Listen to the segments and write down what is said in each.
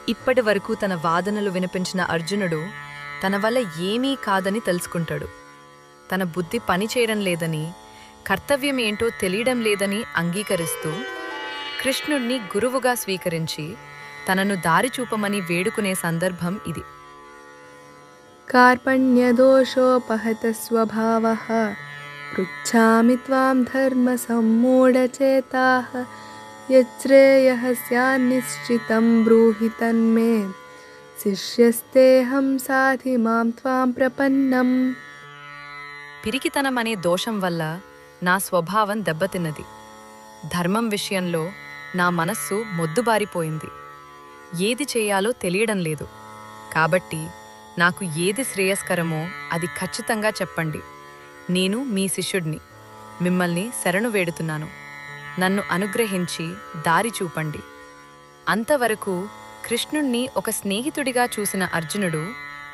ఇప్పటి వరకు తన వాదనలు వినిపించిన అర్జునుడు తన వల్ల ఏమీ కాదని తెలుసుకుంటాడు. తన బుద్ధి పనిచేయడం లేదని, కర్తవ్యం ఏంటో తెలియడం లేదని అంగీకరిస్తూ కృష్ణుణ్ణి గురువుగా స్వీకరించి తనను దారి చూపమని వేడుకునే సందర్భం ఇది. కార్పణ్యదోషోపహత స్వభావః పృచ్ఛామి త్వాం ధర్మ సమ్మూఢచేతాః యచ్ఛ్రేయః స్యాన్నిశ్చితం బ్రూహి తన్మే శిష్యస్తేహం సాధి మాం త్వాం ప్రపన్నం. పిరికితనం అనే దోషం వల్ల నా స్వభావం దెబ్బతిన్నది. ధర్మం విషయంలో నా మనస్సు మొద్దుబారిపోయింది. ఏది చేయాలో తెలియడం లేదు. కాబట్టి నాకు ఏది శ్రేయస్కరమో అది ఖచ్చితంగా చెప్పండి. నేను మీ శిష్యుడిని. మిమ్మల్ని శరణు వేడుతున్నాను. నన్ను అనుగ్రహించి దారి చూపండి. అంతవరకు కృష్ణుణ్ణి ఒక స్నేహితుడిగా చూసిన అర్జునుడు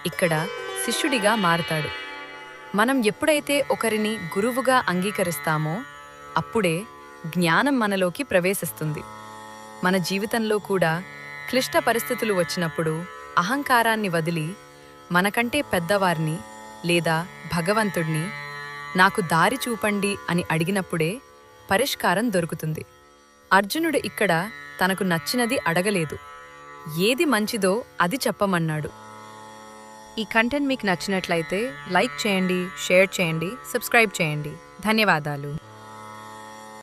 ఇక్కడ శిష్యుడిగా మారతాడు. మనం ఎప్పుడైతే ఒకరిని గురువుగా అంగీకరిస్తామో అప్పుడే జ్ఞానం మనలోకి ప్రవేశిస్తుంది. మన జీవితంలో కూడా క్లిష్ట పరిస్థితులు వచ్చినప్పుడు అహంకారాన్ని వదిలి మనకంటే పెద్దవారిని లేదా భగవంతుడిని నాకు దారి చూపండి అని అడిగినప్పుడే పరిష్కారం దొరుకుతుంది. అర్జునుడు ఇక్కడ తనకు నచ్చినది అడగలేదు. ఏది మంచిదో అది చెప్పమన్నాడు. ఈ కంటెంట్ మీకు నచ్చినట్లయితే లైక్ చేయండి, షేర్ చేయండి, సబ్స్క్రైబ్ చేయండి. ధన్యవాదాలు.